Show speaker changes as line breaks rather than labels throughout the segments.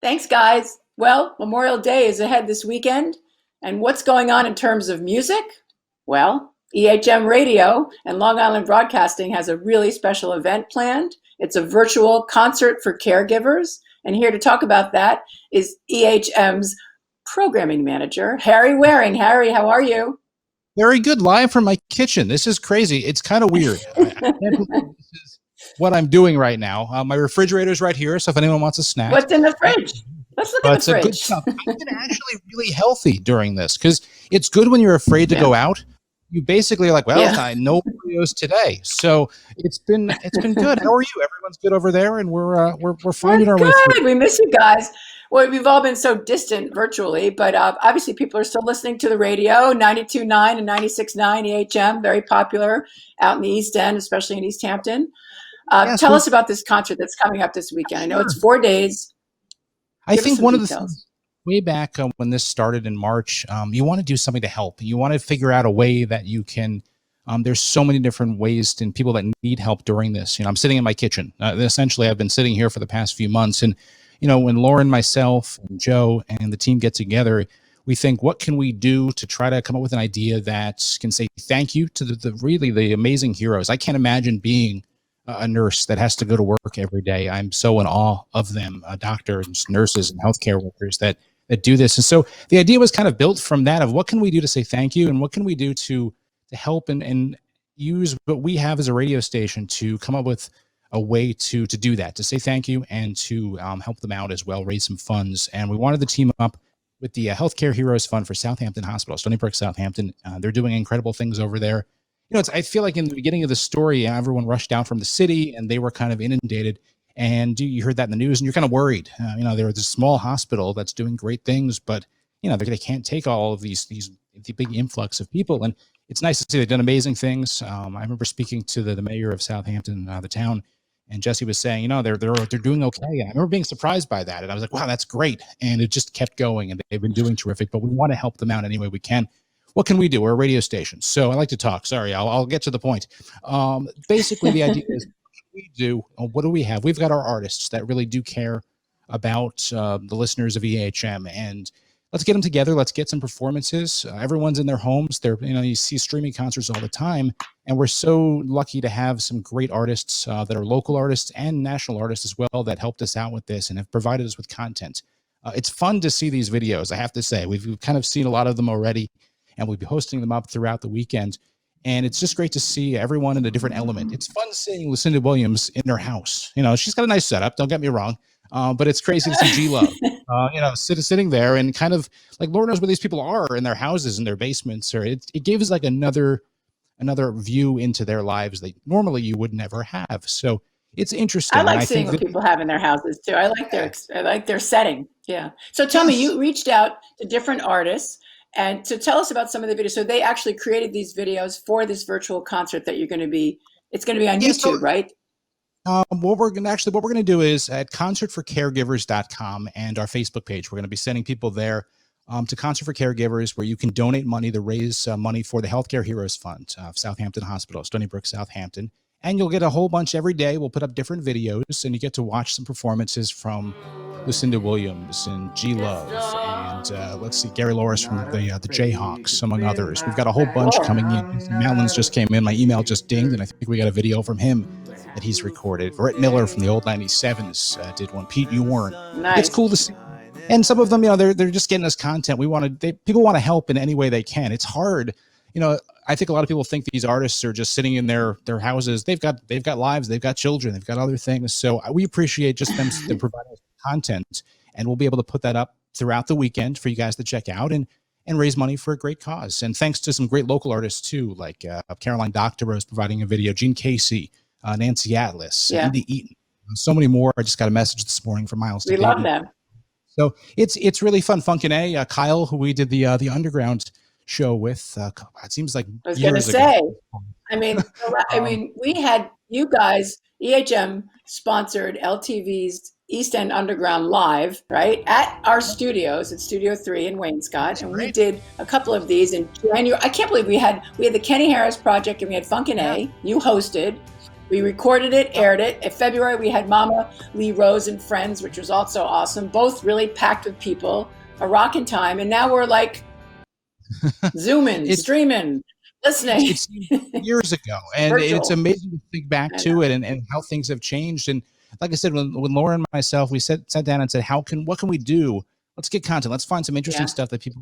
Thanks, guys. Well, Memorial Day is ahead this weekend. And what's going on in terms of music? Well, EHM Radio and Long Island Broadcasting has a really special event planned. It's a virtual concert for caregivers. And here to talk about that is EHM's programming manager, Harry Wareing. Harry, how are you?
Very good. Live from my kitchen. This is crazy. It's kind of weird. I can't believe this is what I'm doing right now. My refrigerator's right here, so if anyone wants a snack.
What's in the fridge? Let's look at the fridge.
Good stuff. I've been actually really healthy during this because it's good when you're afraid to go out. You basically are like, well, no videos today. So it's been good. How are you? Everyone's good over there, and we're finding our way through.
We miss you guys. Well, we've all been so distant virtually, but obviously people are still listening to the radio, 92.9 and 96.9 EHM, very popular out in the East End, especially in East Hampton. Tell us about this concert that's coming up this weekend. I know it's 4 days.
I think one of the things way back when this started in March, you want to do something to help. You want to figure out a way that you can. There's so many different ways and people that need help during this. I'm sitting in my kitchen. Essentially, I've been sitting here for the past few months, and when Lauren, myself, and Joe, and the team get together, we think, what can we do to try to come up with an idea that can say thank you to the amazing heroes. I can't imagine being a nurse that has to go to work every day. I'm so in awe of them, doctors, nurses, and healthcare workers that do this. And so the idea was kind of built from that of what can we do to say thank you, and what can we do to help and use what we have as a radio station to come up with a way to do that, to say thank you and to help them out as well, raise some funds. And we wanted to team up with the Healthcare Heroes Fund for Southampton Hospital, Stony Brook, Southampton. They're doing incredible things over there. I feel like in the beginning of the story, everyone rushed down from the city and they were kind of inundated. And you heard that in the news and you're kind of worried. They're this small hospital that's doing great things, but they can't take all of the big influx of people. And it's nice to see they've done amazing things. I remember speaking to the mayor of Southampton, the town, and Jesse was saying, they're doing okay. And I remember being surprised by that. And I was like, wow, that's great. And it just kept going and they've been doing terrific, but we want to help them out any way we can. What can we do? We're a radio station. So I like to talk. Sorry, I'll get to the point. Basically, the idea is what do we have? We've got our artists that really do care about the listeners of EHM, and let's get them together. Let's get some performances. Everyone's in their homes. You see streaming concerts all the time, and we're so lucky to have some great artists that are local artists and national artists as well that helped us out with this and have provided us with content. It's fun to see these videos, I have to say. We've kind of seen a lot of them already, and we'll be posting them up throughout the weekend. And it's just great to see everyone in a different element. It's fun seeing Lucinda Williams in her house. She's got a nice setup, don't get me wrong. But it's crazy to see G-Love, sitting there and kind of like Lord knows where these people are in their houses, in their basements, or it gave us like another view into their lives that normally you would never have. So it's interesting.
I like seeing what people have in their houses too. I like their setting. Yeah. So tell me, you reached out to different artists. And to tell us about some of the videos. So they actually created these videos for this virtual concert that it's going to be on YouTube, right?
What we're going to do is at concertforcaregivers.com and our Facebook page, we're going to be sending people there to Concert for Caregivers, where you can donate money to raise money for the Healthcare Heroes Fund of Southampton Hospital, Stony Brook, Southampton. And you'll get a whole bunch every day. We'll put up different videos, and you get to watch some performances from Lucinda Williams and G-Love and let's see, Gary Loris from the Jayhawks, among others. We've got a whole bunch coming in. Malins just came in. My email just dinged, and I think we got a video from him that he's recorded. Brett Miller from the old 97s did one. Pete Yorn.
Nice.
It's cool to see. And some of them, they're just getting us content. People want to help in any way they can. It's hard. I think a lot of people think these artists are just sitting in their houses. They've got lives, they've got children, they've got other things. So we appreciate just them providing us content, and we'll be able to put that up throughout the weekend for you guys to check out and raise money for a great cause. And thanks to some great local artists too, like Caroline Doctorow is providing a video, Gene Casey, Nancy Atlas, Andy Eaton, so many more. I just got a message this morning from Miles.
We love them.
So it's really fun. Funkin' A, Kyle, who we did the Underground show with, it seems like
I was going to say, we had you guys, EHM sponsored LTV's East End Underground Live, right, at our studios at Studio 3 in Wainscott. And we did a couple of these in January. I can't believe we had the Kenny Harris Project, and we had Funkin' A. You hosted. We recorded it, aired it. In February, we had Mama Lee Rose and Friends, which was also awesome. Both really packed with people, a rockin' time. And now we're like zooming, streaming, listening.
It's years ago, and it's amazing to think back to it and how things have changed. And like I said, when Laura and myself, we sat down and said, what can we do? Let's get content. Let's find some interesting stuff that people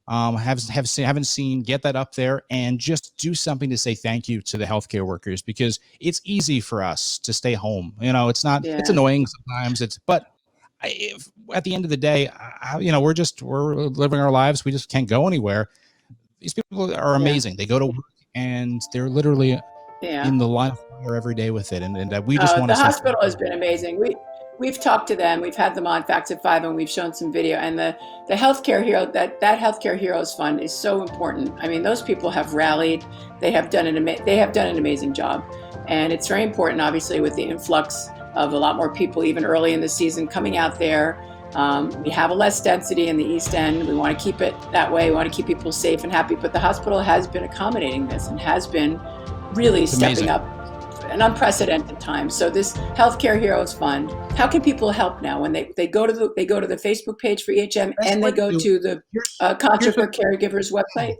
haven't seen, get that up there, and just do something to say thank you to the healthcare workers, because it's easy for us to stay home. It's not, it's annoying sometimes, but at the end of the day, we're living our lives. We just can't go anywhere. These people are amazing. They go to work and they're literally in the line of fire every day with it. And we just want to.
The hospital has been amazing. We've talked to them. We've had them on Facts at 5, and we've shown some video. And the healthcare hero, that Healthcare Heroes Fund is so important. I mean, those people have rallied. They have done an amazing job, and it's very important, obviously, with the influx of a lot more people, even early in the season, coming out there. We have a less density in the East End. We want to keep it that way. We want to keep people safe and happy. But the hospital has been accommodating this and has been really stepping up an unprecedented time. So this Healthcare Heroes Fund, how can people help now when they go to the Facebook page for EHM and they go to the Concert for Caregivers website?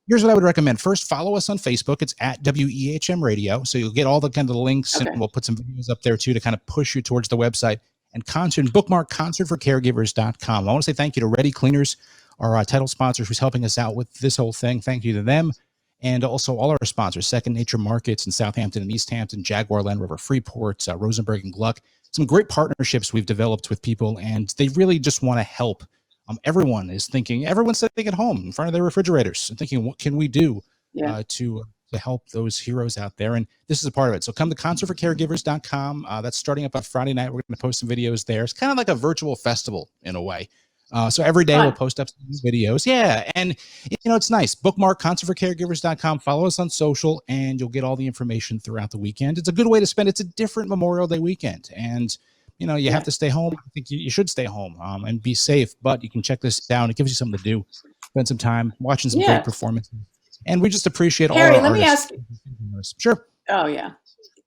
Here's what I would recommend. First, follow us on Facebook. It's at WEHM Radio. So you'll get all the kind of links, and we'll put some videos up there too to kind of push you towards the website. And bookmark concertforcaregivers.com. I want to say thank you to Ready Cleaners, our title sponsors, who's helping us out with this whole thing. Thank you to them. And also all our sponsors, Second Nature Markets in Southampton and East Hampton, Jaguar Land Rover Freeport, Rosenberg and Gluck. Some great partnerships we've developed with people, and they really just want to help. Everyone's sitting at home in front of their refrigerators and thinking, what can we do to help those heroes out there? And this is a part of it. So come to concertforcaregivers.com. That's starting up on Friday night. We're going to post some videos there. It's kind of like a virtual festival in a way. So every day we'll post up some videos. Yeah. And it's nice. Bookmark concertforcaregivers.com. Follow us on social, and you'll get all the information throughout the weekend. It's a good way to spend. It's a different Memorial Day weekend. And you have to stay home. I think you should stay home and be safe, but you can check this down. It gives you something to do. Spend some time watching some great performances. And we just appreciate
Harry,
all our
artists.
Let me ask you. Sure.
Oh, yeah.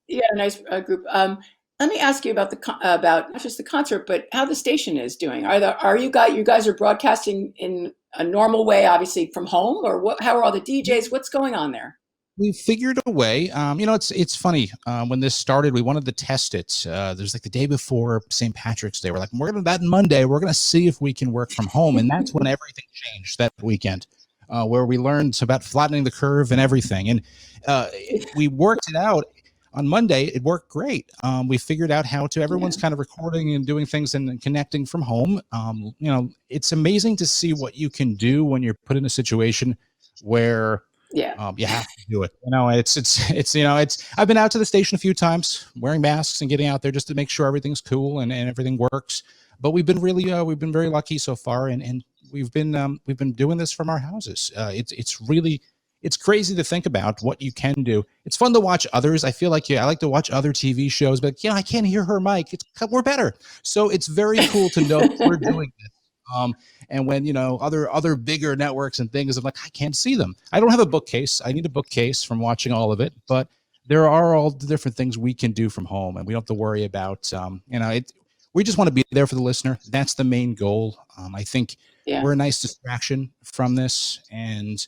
You got a nice group. Let me ask you about not just the concert, but how the station is doing. You guys are broadcasting in a normal way, obviously from home, or what? How are all the DJs? What's going on there?
We figured a way. It's funny. When this started, we wanted to test it. There's like the day before St. Patrick's Day. We're like, that Monday, we're going to see if we can work from home. And that's when everything changed that weekend, where we learned about flattening the curve and everything. And we worked it out. On Monday, it worked great. We figured out how to, everyone's kind of recording and doing things and connecting from home. It's amazing to see what you can do when you're put in a situation where you have to do it. I've been out to the station a few times wearing masks and getting out there just to make sure everything's cool and everything works. But we've been very lucky so far. And we've been doing this from our houses. It's crazy to think about what you can do. It's fun to watch others. I feel like I like to watch other TV shows, but I can't hear her mic. We're better. So it's very cool to know we're doing this. And when, other bigger networks and things, I'm like, I can't see them. I don't have a bookcase. I need a bookcase from watching all of it, but there are all the different things we can do from home, and we don't have to worry about, we just want to be there for the listener. That's the main goal. I think we're a nice distraction from this, and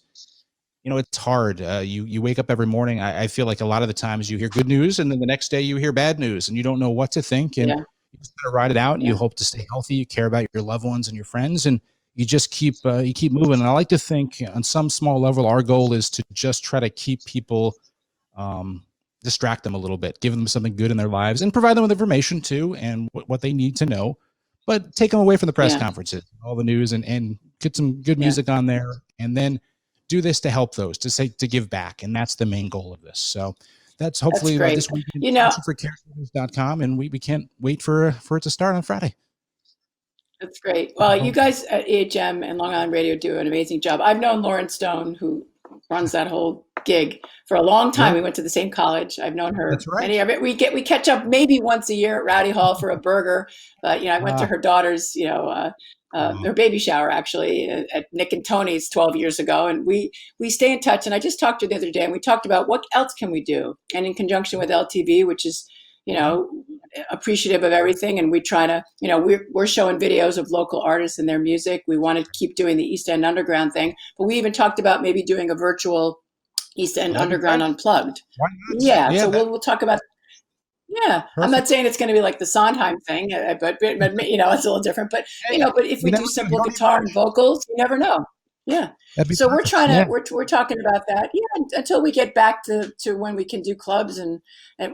it's hard. You wake up every morning. I feel like a lot of the times you hear good news, and then the next day you hear bad news, and you don't know what to think. And you just gotta ride it out. And you hope to stay healthy. You care about your loved ones and your friends, and you just keep moving. And I like to think, on some small level, our goal is to just try to keep people, distract them a little bit, give them something good in their lives, and provide them with information too, and what they need to know. But take them away from the press conferences, all the news, and get some good music on there, and then do this to help those, to give back. And that's the main goal of this. So that's hopefully this weekend, for caregivers.com, and we can't wait for it to start on Friday.
That's great. Well, you guys at EHM and Long Island Radio do an amazing job. I've known Lauren Stone, who runs that whole gig for a long time.
Yeah.
We went to the same college. I've known her.
That's right.
We catch up maybe once a year at Rowdy Hall for a burger. But I went to her daughter's her baby shower actually at Nick and Tony's 12 years ago, and we stay in touch. And I just talked to her the other day, and we talked about what else can we do, and in conjunction with LTV, which is appreciative of everything, and we try to we're showing videos of local artists and their music. We want to keep doing the East End Underground thing, but we even talked about maybe doing a virtual East End Underground Unplugged. Yeah, so we'll talk about. Yeah, perfect. I'm not saying it's going to be like the Sondheim thing, but it's a little different. But but if we do simple guitar and vocals, you never know. Yeah. So we're trying to we're talking about that. Yeah, until we get back to when we can do clubs, and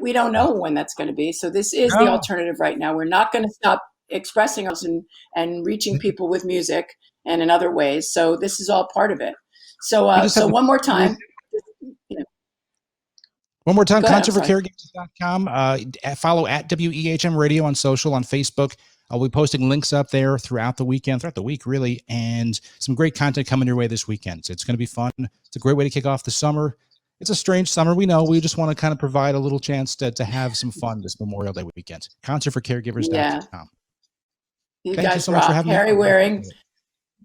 we don't know when that's going to be. So this is the alternative right now. We're not going to stop expressing ourselves and reaching people with music and in other ways. So this is all part of it. So one more time.
One more time, concertforcaregivers.com. Follow at WEHM Radio on social, on Facebook. I'll be posting links up there throughout the week, really, and some great content coming your way this weekend. So it's going to be fun. It's a great way to kick off the summer. It's a strange summer, we know. We just want to kind of provide a little chance to have some fun this Memorial Day weekend. Concertforcaregivers.com.
Yeah. You
Thank
guys
you so much for having
Harry
me.
Wareing,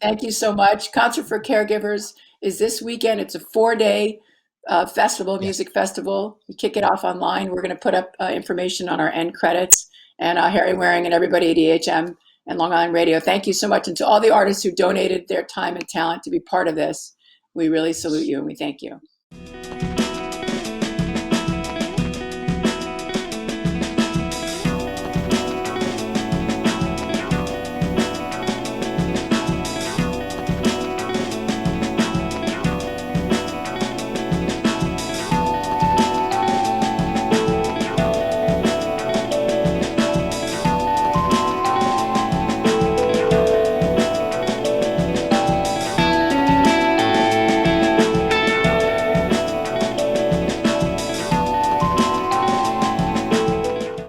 thank you so much. Concert for Caregivers is this weekend. It's a 4-day festival, music festival. We kick it off online. We're going to put up information on our end credits. And Harry Wareing and everybody at EHM and Long Island Radio, thank you so much. And to all the artists who donated their time and talent to be part of this, we really salute you and we thank you.